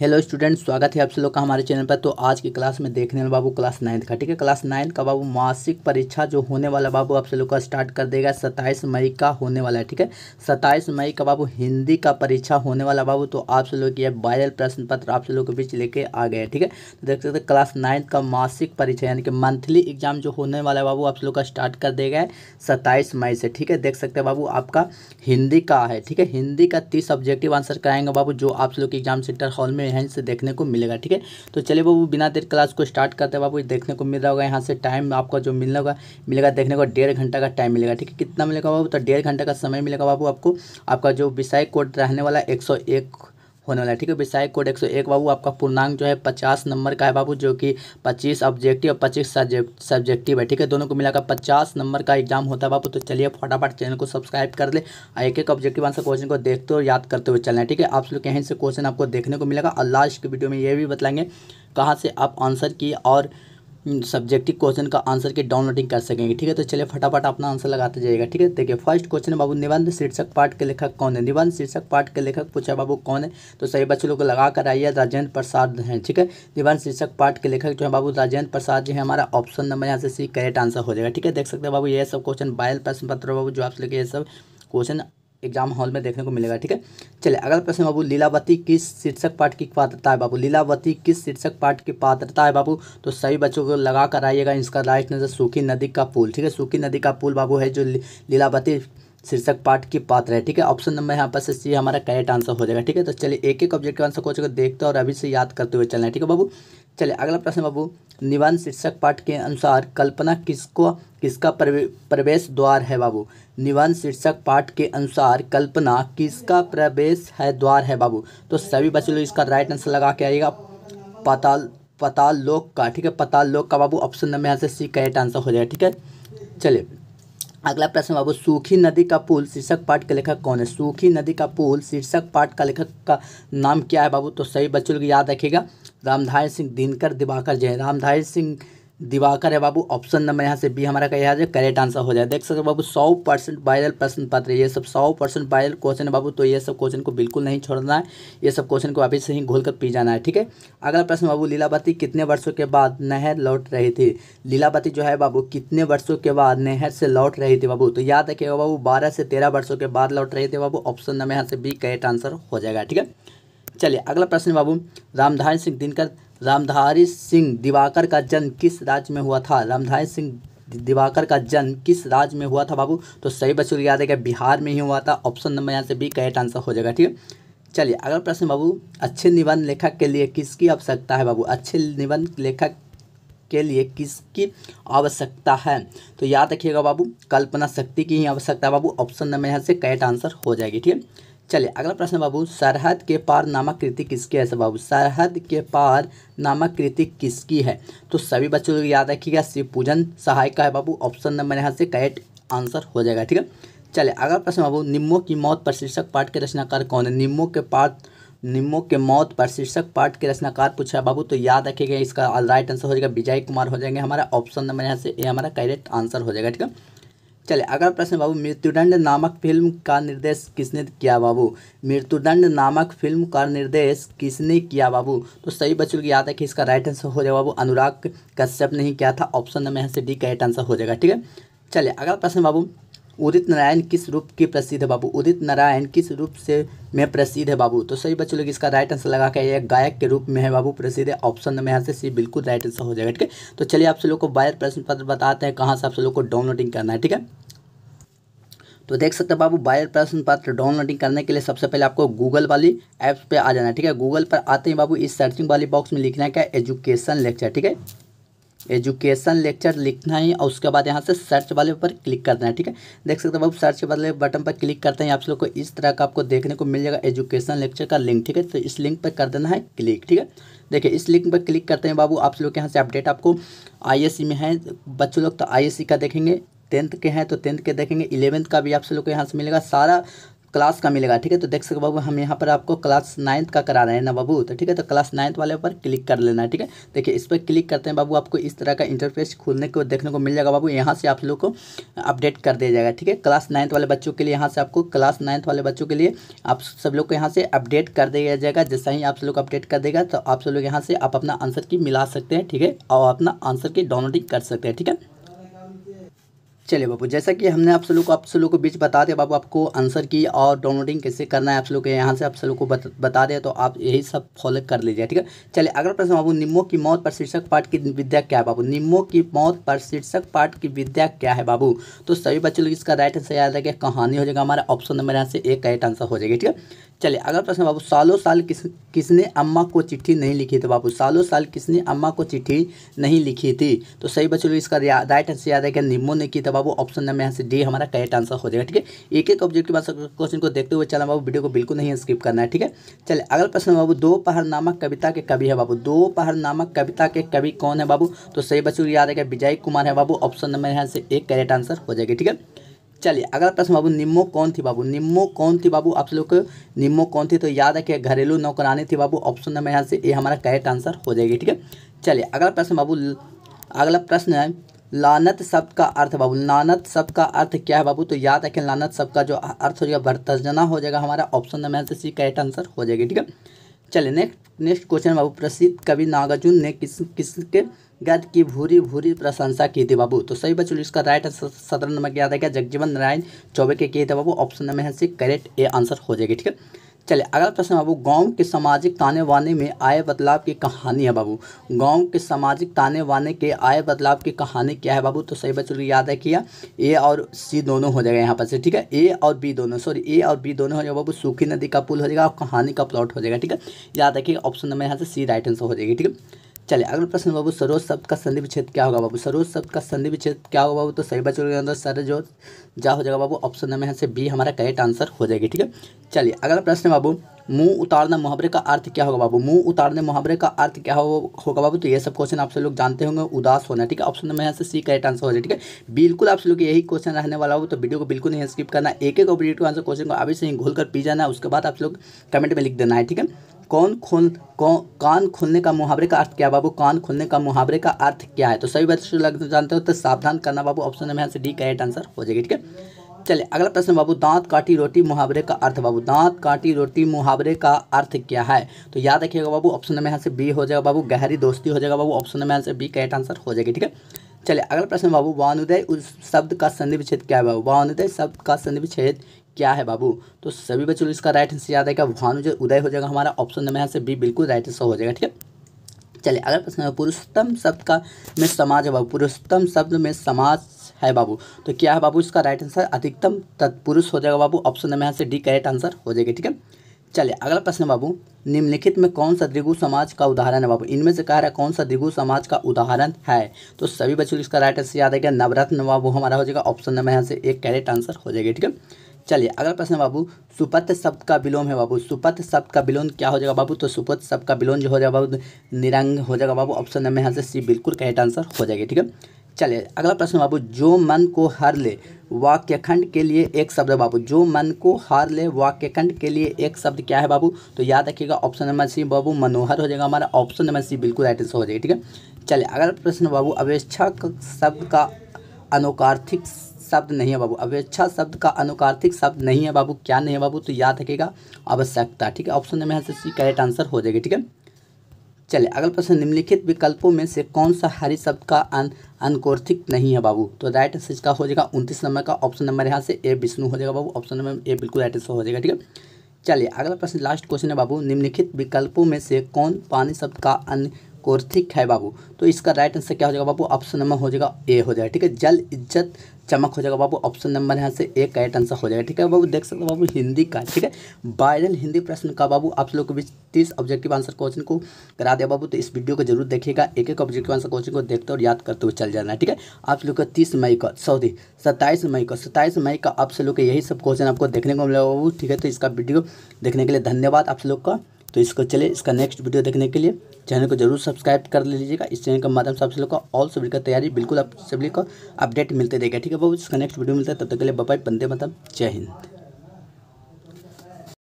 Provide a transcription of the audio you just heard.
Hello student, स्वागत है आप सब लोग का हमारे चैनल पर। तो आज की क्लास में देखने वाले बाबू क्लास 9 का, ठीक है। क्लास 9 का बाबू मासिक परीक्षा जो होने वाला बाबू आप सब लोग का स्टार्ट कर देगा 27 मई का होने वाला है, ठीक है। 27 मई का बाबू हिंदी का परीक्षा होने वाला बाबू। तो आप सब लोग ये वायरल प्रश्न पत्र आप सब लोग के बीच लेके आ गए, ठीक है। तो देख सकते क्लास 9 का मासिक परीक्षा यानी कि मंथली एग्जाम जो होने वाला है बाबू आप सब लोग का स्टार्ट कर देगा 27 मई से, ठीक है। देख सकते हैं बाबू आपका हिंदी का है, ठीक है। हिंदी का 30 ऑब्जेक्टिव आंसर कराएंगे बाबू, जो आप सब लोग के एग्जाम सेंटर हॉल में यहाँ से देखने को मिलेगा, ठीक है। तो चलिए बाबू बिना देर क्लास को स्टार्ट करते हैं बाबू। देखने को मिल रहा होगा यहाँ से टाइम आपका जो मिलेगा देखने को 1.5 घंटा का टाइम मिलेगा, ठीक है। कितना मिलेगा बाबू? तो 1.5 घंटा का समय मिलेगा बाबू आपको। आपका जो विषय कोड रहने वाला 101 होने वाला है, ठीक है। विषय कोड 101 बाबू। आपका पूर्णांक जो है 50 नंबर का है बाबू, जो कि 25 ऑब्जेक्टिव और 25 सब्जेक्टिव है, ठीक है। दोनों को मिलाकर 50 नंबर का एग्जाम होता है बाबू। तो चलिए फटाफट चैनल को सब्सक्राइब कर ले, एक एक ऑब्जेक्टिव आंसर क्वेश्चन को देखते और याद करते हुए चलना है, ठीक है। आप लोग यहीं से क्वेश्चन आपको देखने को मिलेगा और लास्ट की वीडियो में ये भी बताएंगे कहाँ से आप आंसर की और सब्जेक्टिव क्वेश्चन का आंसर की डाउनलोडिंग कर सकेंगे, ठीक है। तो चलिए फटाफट अपना आंसर लगाते जाइएगा, ठीक है। देखिए फर्स्ट क्वेश्चन है बाबू, निबंध शीर्षक पाठ के लेखक कौन है? निबंध शीर्षक पाठ के लेखक पूछा बाबू कौन है? तो सही बच्चों लोग को लगा कर आइए, राजेंद्र प्रसाद हैं, ठीक है। निबंध शीर्षक पाठ के लेखक जो है बाबू राजेंद्र प्रसाद जी है। हमारा ऑप्शन नंबर यहाँ से सी करेक्ट आंसर हो जाएगा, ठीक है। देख सकते हैं बाबू ये सब क्वेश्चन वायरल प्रश्न पत्र बाबू जो आप लोग ये सब क्वेश्चन एग्जाम हॉल में देखने को मिलेगा, ठीक है। चलिए अगला प्रश्न बाबू, लीलावती किस शीर्षक पाठ की पात्रता है बाबू? लीलावती किस शीर्षक पाठ की पात्रता है बाबू? तो सही बच्चों को लगा कर आइएगा। इसका राइट आंसर सूखी नदी का पुल, ठीक है। सूखी नदी का पुल बाबू है जो लीलावती शीर्षक पाठ की पात्र है, ठीक है। ऑप्शन नंबर यहाँ पर से सी हमारा करेक्ट आंसर हो जाएगा, ठीक है। तो चलिए एक एक ऑब्जेक्टिव आंसर क्वेश्चन को देखते और अभी से याद करते हुए चलना है, ठीक है बाबू। चलिए अगला प्रश्न बाबू, निबंध शीर्षक पाठ के अनुसार कल्पना किसका प्रवेश द्वार है बाबू? निबंध शीर्षक पाठ के अनुसार कल्पना किसका प्रवेश है द्वार है बाबू? तो सभी बच्चे लोग इसका राइट आंसर लगा के आइएगा पाताल लोक का, ठीक है। पाताल लोक का बाबू ऑप्शन नंबर यहाँ से सी करेक्ट आंसर हो जाएगा, ठीक है। चलिए अगला प्रश्न बाबू, सूखी नदी का पुल शीर्षक पाठ के लेखक कौन है? सूखी नदी का पुल शीर्षक पाठ का लेखक का नाम क्या है बाबू? तो सही बच्चों को याद रखिएगा, रामधारी सिंह दिनकर दिवाकर जय। रामधारी सिंह दिवाकर है बाबू। ऑप्शन नंबर यहाँ से बी हमारा क्या है करेक्ट आंसर हो जाए। देख सकते हो बाबू 100% वायरल प्रश्न पत्र, ये सब 100% वायरल क्वेश्चन है बाबू। तो ये सब क्वेश्चन को बिल्कुल नहीं छोड़ना है, ये सब क्वेश्चन को अभी से ही घोल कर पी जाना है, ठीक है। अगला प्रश्न बाबू, लीलावती कितने वर्षों के बाद नहर लौट रही थी? लीलावती जो है बाबू कितने वर्षों के बाद नहर से लौट रही थी बाबू? तो याद रखिएगा बाबू 12 से 13 वर्षों के बाद लौट रही थी बाबू। ऑप्शन नंबर यहाँ से बी करेक्ट आंसर हो जाएगा, ठीक है। चलिए अगला प्रश्न बाबू, रामधारी सिंह दिवाकर का जन्म किस राज्य में हुआ था? रामधारी सिंह दिवाकर का जन्म किस राज्य में हुआ था बाबू? तो सही बच्चों को याद है कि बिहार में ही हुआ था। ऑप्शन नंबर यहाँ से बी करेक्ट आंसर हो जाएगा, ठीक है। चलिए अगला प्रश्न बाबू, अच्छे निबंध लेखक के लिए किसकी आवश्यकता है बाबू? अच्छे निबंध लेखक के लिए किसकी आवश्यकता है? तो याद रखिएगा बाबू कल्पना शक्ति की ही आवश्यकता है बाबू। ऑप्शन नंबर यहाँ से करेक्ट आंसर हो जाएगी, ठीक है। चलिए अगला प्रश्न बाबू, सरहद के पार नामक कृति किसकी है बाबू? सरहद के पार नामक कृति किसकी है? तो सभी बच्चों को याद रखिएगा शिव पूजन सहाय का है बाबू। ऑप्शन नंबर यहाँ से करेक्ट आंसर हो जाएगा, ठीक है। चलिए अगला प्रश्न बाबू, निम्मों की मौत पर शीर्षक पाठ के रचनाकार कौन है? निम्मों के मौत पर शीर्षक पाठ के रचनाकार पूछा है बाबू। तो याद रखिएगा इसका राइट आंसर हो जाएगा विजय कुमार हो जाएंगे हमारा। ऑप्शन नंबर यहाँ से ए हमारा करेक्ट आंसर हो जाएगा, ठीक है। चलिए अगला प्रश्न बाबू, मृत्युदंड नामक फिल्म का निर्देश किसने किया बाबू? मृत्युदंड नामक फिल्म का निर्देश किसने किया बाबू? तो सही बच्चों को याद है कि इसका राइट आंसर हो जाएगा बाबू अनुराग कश्यप ने ही किया था। ऑप्शन नंबर यहाँ से डी करेक्ट आंसर हो जाएगा, ठीक है। चलिए अगला प्रश्न बाबू, उदित नारायण किस रूप की प्रसिद्ध है बाबू? उदित नारायण किस रूप से में प्रसिद्ध है बाबू? तो सही बच्चों लोग इसका राइट आंसर लगा के ये गायक के रूप में है बाबू प्रसिद्ध है। ऑप्शन नंबर यहाँ से सी बिल्कुल राइट आंसर हो जाएगा, ठीक है। तो चलिए आप सब लोग को वायरल प्रश्न पत्र बताते हैं कहाँ से आप सब लोग को डाउनलोडिंग करना है, ठीक है। तो देख सकते हैं बाबू वायरल प्रश्न पत्र डाउनलोडिंग करने के लिए सबसे पहले आपको गूगल वाली ऐप्स पे आ जाना है, ठीक है। गूगल पर आते ही बाबू इस सर्चिंग वाली बॉक्स में लिखना है क्या एजुकेशन लेक्चर, ठीक है। एजुकेशन लेक्चर लिखना है और उसके बाद यहाँ से सर्च वाले पर क्लिक करना है, ठीक है। देख सकते हैं बाबू सर्च वाले बटन पर क्लिक करते हैं आप लोग को इस तरह का आपको देखने को मिल जाएगा एजुकेशन लेक्चर का लिंक, ठीक है। तो इस लिंक पर कर देना है क्लिक, ठीक है। देखिए इस लिंक पर क्लिक करते हैं बाबू आप लोग के यहाँ से अपडेट आपको आईएससी में है बच्चों लोग, तो आईएससी का देखेंगे, 10th के हैं तो 10th के देखेंगे, 11th का भी आप लोग को यहाँ से मिलेगा। सारा क्लास का मिलेगा। ठीक है, तो देख सकते बाबू हम यहाँ पर आपको क्लास 9th का करा रहे हैं ना बाबू। तो ठीक है, तो क्लास 9th वाले पर क्लिक कर लेना है। ठीक है, देखिए इस पर क्लिक करते हैं बाबू, आपको इस तरह का इंटरफेस खुलने को देखने को मिल जाएगा बाबू। यहाँ से आप लोग को अपडेट कर दिया जाएगा। ठीक है, क्लास 9th वाले बच्चों के लिए यहाँ से आपको क्लास 9th वाले बच्चों के लिए आप सब लोग को यहाँ से अपडेट कर दिया जाएगा। जैसा ही आप सब लोग अपडेट कर देगा तो आप सब लोग यहाँ से आप अपना आंसर की मिला सकते हैं। ठीक है, और अपना आंसर की डाउनलोडिंग कर सकते हैं। ठीक है, चलिए बाबू, जैसा कि हमने आप सब लोग को बीच बता दिया बाबू, आपको आंसर की और डाउनलोडिंग कैसे करना है आप सब लोग को यहाँ से आप सब लोग को बता दिया, तो आप यही सब फॉलो कर लीजिए। ठीक है, चलिए अगला प्रश्न बाबू, निम्नों की मौत पर शीर्षक पाठ की विद्या क्या है बाबू? निम्नों की मौत पर शीर्षक पाठ की विद्या क्या है बाबू? तो सभी बच्चे लोग इसका राइट आंसर याद रखिए, कहानी हो जाएगा हमारा ऑप्शन नंबर यहाँ से एक करेक्ट आंसर हो जाएगा। ठीक है, चलिए अगला प्रश्न बाबू, सालों साल किसने अम्मा को चिट्ठी नहीं लिखी थी बाबू? सालों साल किसने अम्मा को चिट्ठी नहीं लिखी थी? तो सही बच्चों लोग इसका राइट आंसर याद है कि निम्मो ने की था बाबू। ऑप्शन नंबर यहाँ से डी हमारा करेक्ट आंसर हो जाएगा। ठीक है, एक एक ऑब्जेक्टिव क्वेश्चन को देखते हुए चलना बाबू, वीडियो को बिल्कुल नहीं स्किप करना है। ठीक है, चलिए अगला प्रश्न बाबू, दोपहर नामक कविता के कवि है बाबू? दोपहर नामक कविता के कवि कौन है बाबू? तो सही बच्चों को याद है कि विजय कुमार है बाबू। ऑप्शन नंबर यहाँ से एक करेक्ट आंसर हो जाएगा। ठीक है, चलिए अगला प्रश्न बाबू, निम्मो कौन थी बाबू? निम्मो कौन थी बाबू? आप लोग को निम्मो कौन थी? तो याद है कि घरेलू नौकरानी थी बाबू। ऑप्शन नंबर यहाँ से ये हमारा करेक्ट आंसर हो जाएगी। ठीक है, चलिए अगला प्रश्न बाबू, अगला प्रश्न है लानत शब्द का अर्थ बाबू। लानत शब्द का अर्थ क्या है बाबू? तो याद रखें लानत शब्द का जो अर्थ हो जाएगा भर्त्सना हो जाएगा हमारा। ऑप्शन नंबर यहाँ से सी करेक्ट आंसर हो जाएगी। ठीक है, चलिए नेक्स्ट क्वेश्चन बाबू, प्रसिद्ध कवि नागार्जुन ने किसके गद्य की भूरी भूरी प्रशंसा की थी बाबू? तो सही बच्चों इसका राइट आंसर 17 नंबर याद है क्या? जगजीवन नारायण चौबे के किए थे बाबू। ऑप्शन नंबर यहाँ से करेक्ट ए आंसर हो जाएगी। ठीक है, चलिए अगला प्रश्न बाबू, गांव के सामाजिक ताने बाने में आए बदलाव की कहानी है बाबू। गांव के सामाजिक ताने बाने के आए बदलाव की कहानी क्या है बाबू? तो सही बच्चों को याद है किया ए और सी दोनों हो जाएगा यहाँ पर से। ठीक है, ए और बी दोनों, सॉरी ए और बी दोनों हो जाएगा बाबू। सूखी नदी का पुल हो जाएगा और कहानी का प्लॉट हो जाएगा। ठीक है, याद रखिएगा ऑप्शन नंबर यहाँ से सी राइट आंसर हो जाएगी। ठीक है, चलिए अगला प्रश्न बाबू, सरोज शब्द का संधि विच्छेद क्या होगा बाबू? सरोज शब्द का संधि विच्छेद क्या होगा बाबू? तो सही बच्चों के अंदर सर जो जा हो जाएगा बाबू। ऑप्शन नंबर यहाँ से बी हमारा करेक्ट आंसर हो जाएगी। ठीक है, चलिए अगला प्रश्न बाबू, मुंह उतारना मुहावरे का अर्थ क्या होगा बाबू? मुंह उतारने मुहावरे का अर्थ क्या होगा बाबू? तो ये सब क्वेश्चन आप सब लोग जानते होंगे, उदास होना। ठीक है, ऑप्शन नंबर यहाँ से सी करेक्ट आंसर हो जाए। ठीक है, बिल्कुल आप सब लोग यही क्वेश्चन रहने वाला हो, तो वीडियो को बिल्कुल नहीं स्किप करना। एक एक ऑब्जेक्टिव आंसर क्वेश्चन को अभी से ही घोल कर पी जाना, उसके बाद आप लोग कमेंट में लिख देना है। ठीक है, कान खोलने का मुहावरे का अर्थ क्या है बाबू? कान खोलने का मुहावरे का अर्थ क्या है? तो सभी बच्चे लोग जानते हो तो सावधान करना बाबू। ऑप्शन नंबर यहाँ से डी करेक्ट आंसर हो जाएगी। ठीक है, चलिए अगला प्रश्न बाबू, दांत काटी रोटी मुहावरे का अर्थ बाबू। दांत काटी रोटी मुहावरे का अर्थ क्या है? तो याद रखिएगा बाबू, ऑप्शन नंबर यहाँ से बी हो जाएगा बाबू। गहरी दोस्ती हो जाएगा बाबू। ऑप्शन नंबर यहाँ से बी करेक्ट आंसर हो जाएगी। ठीक है, चलिए अगला प्रश्न बाबू, वानुदय उस शब्द का संधि विच्छेद क्या है बाबू? वानुदय शब्द का संधि विच्छेद क्या है बाबू? तो सभी बच्चों इसका राइट आंसर याद है क्या? भानुजय उदय हो जाएगा हमारा। ऑप्शन नंबर यहाँ से बी बिल्कुल राइट आंसर हो जाएगा। ठीक है, चलिए अगला प्रश्न है, पुरुषोत्तम शब्द का में समाज है बाबू। पुरुषोत्तम शब्द में समाज है बाबू, तो क्या है बाबू? इसका राइट आंसर अधिकतम तत्पुरुष हो जाएगा बाबू। ऑप्शन नंबर यहाँ से डी करेक्ट आंसर हो जाएगा। ठीक है, चलिए अगला प्रश्न बाबू, निम्नलिखित में कौन सा द्विगु समाज का उदाहरण है बाबू? इनमें से कह रहा है कौन सा द्विगु समाज का उदाहरण है? तो सभी बच्चों इसका राइट आंसर याद है क्या? नवरत्न बाबू हमारा हो जाएगा। ऑप्शन नंबर यहाँ से एक करेक्ट आंसर हो जाएगा। ठीक है, चलिए अगला प्रश्न बाबू, सुपत्र शब्द का विलोम है बाबू। सुपत्र शब्द का विलोम क्या हो जाएगा बाबू? तो सुपत्र शब्द का विलोम जो हो जाएगा बाबू निरंग हो जाएगा बाबू। ऑप्शन नंबर यहाँ से सी बिल्कुल करेक्ट आंसर हो जाएगी। ठीक है, चलिए अगला प्रश्न बाबू, जो मन को हर ले वाक्यखंड के लिए एक शब्द है बाबू। जो मन को हार ले वाक्यखंड के लिए एक शब्द क्या है बाबू? तो याद रखिएगा ऑप्शन नंबर सी बाबू मनोहर हो जाएगा हमारा। ऑप्शन नंबर सी बिल्कुल राइट आंसर हो जाएगा। ठीक है, चलिए अगला प्रश्न बाबू, अपेक्षा शब्द का अनुकार्थिक शब्द नहीं है बाबू। अपेक्षा शब्द का अनुकार्थिक शब्द नहीं है बाबू। क्या नहीं है बाबू? तो याद रखिएगा आवश्यकता। ठीक है, ऑप्शन नंबर यहाँ से सी करेक्ट आंसर हो जाएगा। ठीक है, चलिए अगला प्रश्न, निम्नलिखित विकल्पों में से कौन सा हरि शब्द का अनुकार्थिक नहीं है बाबू? तो राइट आंसर इसका हो जाएगा 29 नंबर का। ऑप्शन नंबर यहाँ से ए विष्णु हो जाएगा बाबू। ऑप्शन नंबर ए बिल्कुल राइट आंसर हो जाएगा। ठीक है, चलिए अगला प्रश्न लास्ट क्वेश्चन है बाबू, निम्नलिखित विकल्पों में से कौन पानी शब्द का अनुकार्थिक है बाबू? तो इसका राइट आंसर क्या हो जाएगा बाबू? ऑप्शन नंबर हो जाएगा ए हो जाएगा। ठीक है, जल इज्जत चमक हो जाएगा बाबू। ऑप्शन नंबर यहाँ से एक करेक्ट आंसर हो जाएगा। ठीक है बाबू, देख सकते हो बाबू हिंदी का। ठीक है, वायरल हिंदी प्रश्न का बाबू आप लोग को भी 30 ऑब्जेक्टिव आंसर क्वेश्चन को करा दिया बाबू। तो इस वीडियो को जरूर देखिएगा, एक एक ऑब्जेक्टिव आंसर क्वेश्चन को देखते और याद करते हुए चल जाना है। ठीक है, आप लोग का 30 मई का 27 मई का आप लोग का यही सब क्वेश्चन आपको देखने को मिलेगा बाबू। ठीक है, तो इसका वीडियो देखने के लिए धन्यवाद आप लोग का। तो इसको चले इसका नेक्स्ट वीडियो देखने के लिए चैनल को जरूर सब्सक्राइब कर लीजिएगा। इस चैनल के माध्यम से आप लोग का ऑल सभी का तैयारी बिल्कुल आप सभी को अपडेट मिलते रहेगा। ठीक है बाबू, इसका नेक्स्ट वीडियो मिलता है, तब तक के लिए बाय बाय, वंदे मातरम, जय हिंद।